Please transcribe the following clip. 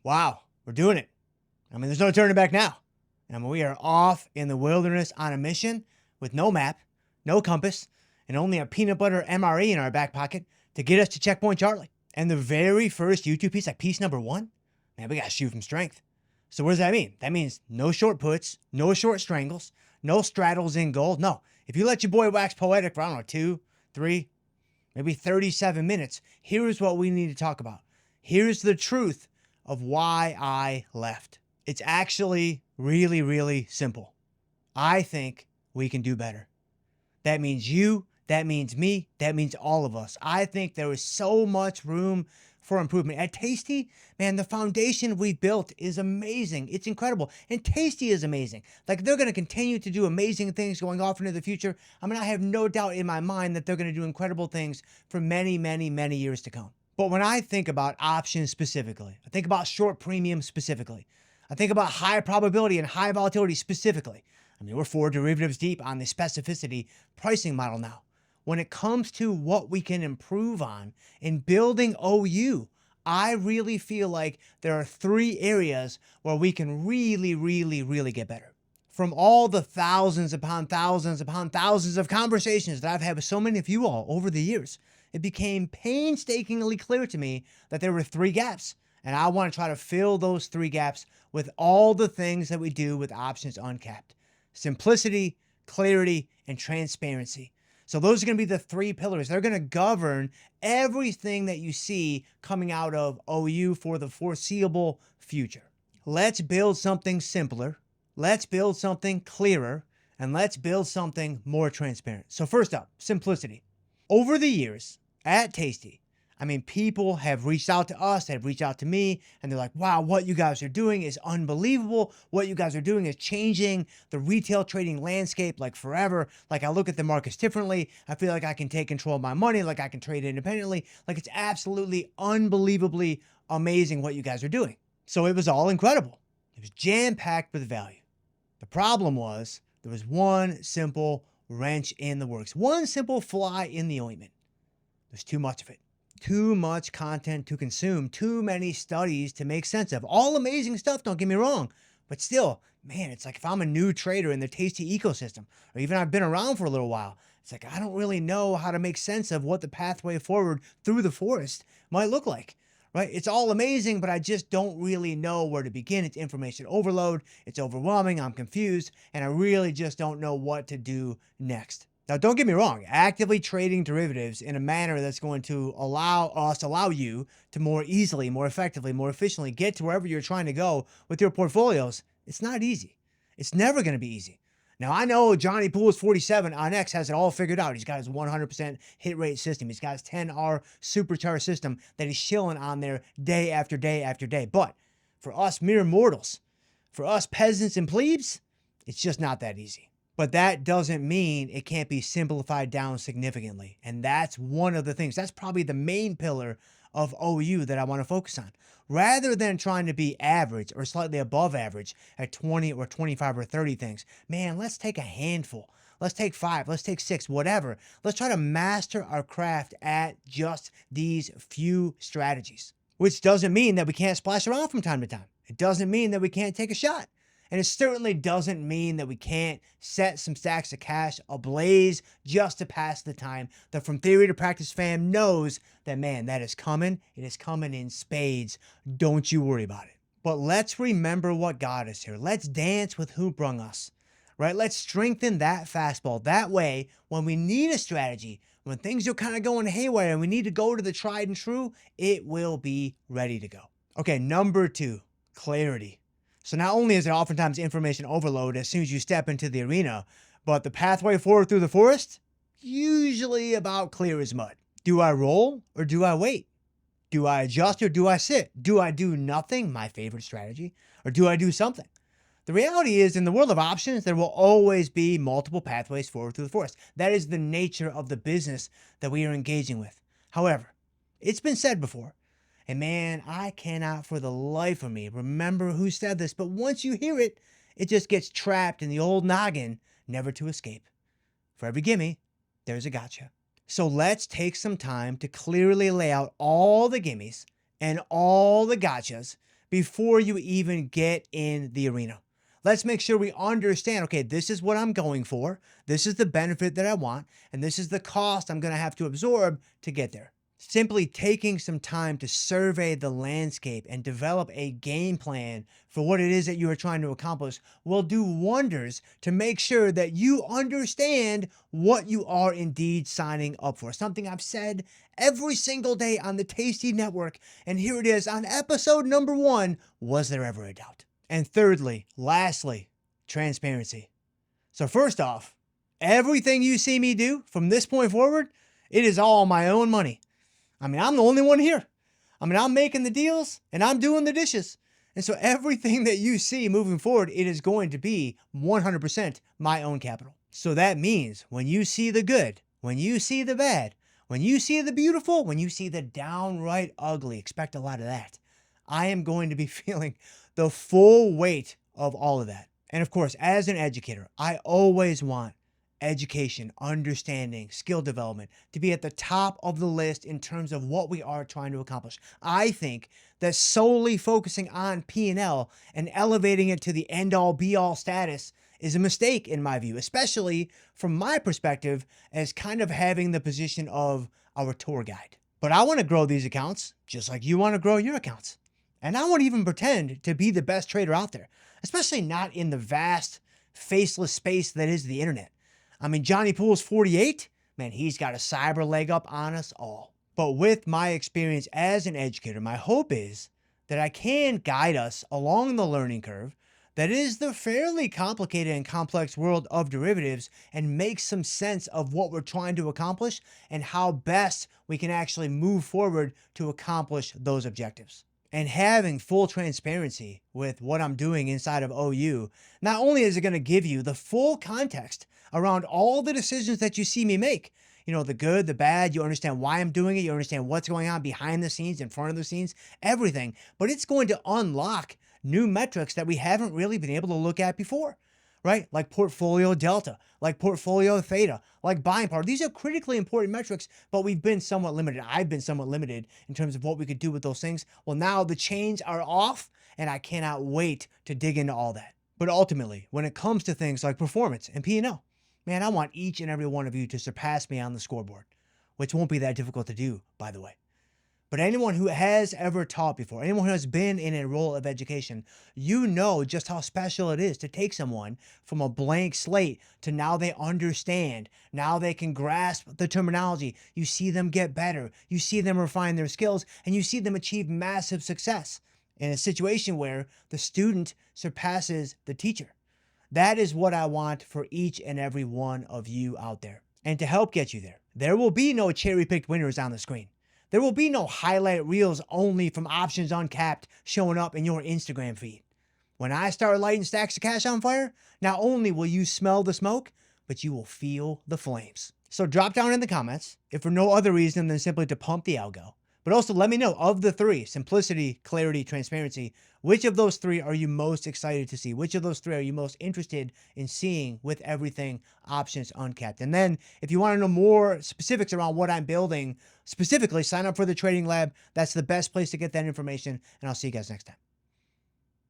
wow, we're doing it. I mean, there's no turning back now. I mean, we are off in the wilderness on a mission with no map, no compass, and only a peanut butter MRE in our back pocket to get us to checkpoint Charlie. And the very first YouTube piece, like piece number 1, man, we got to shoot from strength. So what does that mean? That means no short puts, no short strangles, no straddles in gold. No, if you let your boy wax poetic for, I don't know, 2, 3, maybe 37 minutes, here's what we need to talk about. Here's the truth of why I left. It's actually really, really simple. I think we can do better. That means you, that means me, that means all of us. I think there is so much room for improvement. At Tasty, man, the foundation we've built is amazing. It's incredible. And Tasty is amazing. Like, they're going to continue to do amazing things going off into the future. I mean, I have no doubt in my mind that they're going to do incredible things for many, many, many years to come. But when I think about options specifically, I think about short premium specifically, I think about high probability and high volatility specifically. I mean, we're 4 derivatives deep on the specificity pricing model now. When it comes to what we can improve on in building OU, I really feel like there are 3 areas where we can really, really, really get better. From all the thousands upon thousands upon thousands of conversations that I've had with so many of you all over the years, it became painstakingly clear to me that there were 3 gaps. And I want to try to fill those 3 gaps with all the things that we do with Options Uncapped. Simplicity, clarity, and transparency. So those are going to be the 3 pillars. They're going to govern everything that you see coming out of OU for the foreseeable future. Let's build something simpler. Let's build something clearer. And let's build something more transparent. So first up, simplicity. Over the years at Tasty, I mean, people have reached out to us, they've reached out to me, and they're like, wow, what you guys are doing is unbelievable. What you guys are doing is changing the retail trading landscape like forever. Like, I look at the markets differently. I feel like I can take control of my money, like I can trade independently. Like, it's absolutely unbelievably amazing what you guys are doing. So it was all incredible. It was jam-packed with value. The problem was there was one simple wrench in the works, one simple fly in the ointment. There's too much of it. Too much content to consume, too many studies to make sense of. All amazing stuff, don't get me wrong. But still, man, it's like if I'm a new trader in the Tasty ecosystem, or even I've been around for a little while, it's like I don't really know how to make sense of what the pathway forward through the forest might look like, right? It's all amazing, but I just don't really know where to begin. It's information overload. It's overwhelming. I'm confused, and I really just don't know what to do next. Now, don't get me wrong, actively trading derivatives in a manner that's going to allow you to more easily, more effectively, more efficiently get to wherever you're trying to go with your portfolios, it's not easy. It's never going to be easy. Now, I know Johnny Pools 47 on X has it all figured out. He's got his 100% hit rate system. He's got his 10R supercharged system that he's chilling on there day after day after day. But for us mere mortals, for us peasants and plebes, it's just not that easy. But that doesn't mean it can't be simplified down significantly. And that's one of the things. That's probably the main pillar of OU that I want to focus on. Rather than trying to be average or slightly above average at 20 or 25 or 30 things, man, let's take a handful. Let's take 5. Let's take 6, whatever. Let's try to master our craft at just these few strategies. Which doesn't mean that we can't splash around from time to time. It doesn't mean that we can't take a shot. And it certainly doesn't mean that we can't set some stacks of cash ablaze just to pass the time. The From Theory to Practice fam knows that, man, that is coming. It is coming in spades. Don't you worry about it. But let's remember what got us here. Let's dance with who brung us, right? Let's strengthen that fastball. That way, when we need a strategy, when things are kind of going haywire and we need to go to the tried and true, it will be ready to go. Okay, number 2, clarity. So not only is it oftentimes information overload as soon as you step into the arena, but the pathway forward through the forest, usually about clear as mud. Do I roll or do I wait? Do I adjust or do I sit? Do I do nothing, my favorite strategy, or do I do something? The reality is, in the world of options, there will always be multiple pathways forward through the forest. That is the nature of the business that we are engaging with. However, it's been said before, and man, I cannot for the life of me remember who said this, but once you hear it, it just gets trapped in the old noggin, never to escape. For every gimme, there's a gotcha. So let's take some time to clearly lay out all the gimmies and all the gotchas before you even get in the arena. Let's make sure we understand, okay, this is what I'm going for. This is the benefit that I want, and this is the cost I'm going to have to absorb to get there. Simply taking some time to survey the landscape and develop a game plan for what it is that you are trying to accomplish will do wonders to make sure that you understand what you are indeed signing up for. Something I've said every single day on the Tasty Network, and here it is on episode number 1. Was there ever a doubt? And thirdly, lastly, transparency. So first off, everything you see me do from this point forward, it is all my own money. I mean, I'm the only one here. I mean, I'm making the deals and I'm doing the dishes. And so everything that you see moving forward, it is going to be 100% my own capital. So that means when you see the good, when you see the bad, when you see the beautiful, when you see the downright ugly, expect a lot of that. I am going to be feeling the full weight of all of that. And of course, as an educator, I always want education, understanding, skill development to be at the top of the list in terms of what we are trying to accomplish. I think that solely focusing on P&L and elevating it to the end-all be-all status is a mistake in my view, especially from my perspective as kind of having the position of our tour guide. But I want to grow these accounts just like you want to grow your accounts. And I won't even pretend to be the best trader out there, especially not in the vast, faceless space that is the internet. I mean, Johnny Pool's 48, man, he's got a cyber leg up on us all. But with my experience as an educator, my hope is that I can guide us along the learning curve that is the fairly complicated and complex world of derivatives and make some sense of what we're trying to accomplish and how best we can actually move forward to accomplish those objectives. And having full transparency with what I'm doing inside of OU, not only is it going to give you the full context around all the decisions that you see me make, you know, the good, the bad, you understand why I'm doing it, you understand what's going on behind the scenes, in front of the scenes, everything, but it's going to unlock new metrics that we haven't really been able to look at before, right? Like portfolio delta, like portfolio theta, like buying power. These are critically important metrics, but we've been somewhat limited. I've been somewhat limited in terms of what we could do with those things. Well, now the chains are off and I cannot wait to dig into all that. But ultimately, when it comes to things like performance and P&L, man, I want each and every one of you to surpass me on the scoreboard, which won't be that difficult to do, by the way. But anyone who has ever taught before, anyone who has been in a role of education, you know just how special it is to take someone from a blank slate to now they understand, now they can grasp the terminology. You see them get better, you see them refine their skills, and you see them achieve massive success in a situation where the student surpasses the teacher. That is what I want for each and every one of you out there. And to help get you there, there will be no cherry-picked winners on the screen. There will be no highlight reels only from Options Uncapped showing up in your Instagram feed. When I start lighting stacks of cash on fire, not only will you smell the smoke, but you will feel the flames. So drop down in the comments, if for no other reason than simply to pump the algo. But also let me know, of the three, simplicity, clarity, transparency, which of those three are you most excited to see? Which of those three are you most interested in seeing with everything Options Uncapped? And then if you want to know more specifics around what I'm building, specifically sign up for the Trading Lab. That's the best place to get that information. And I'll see you guys next time.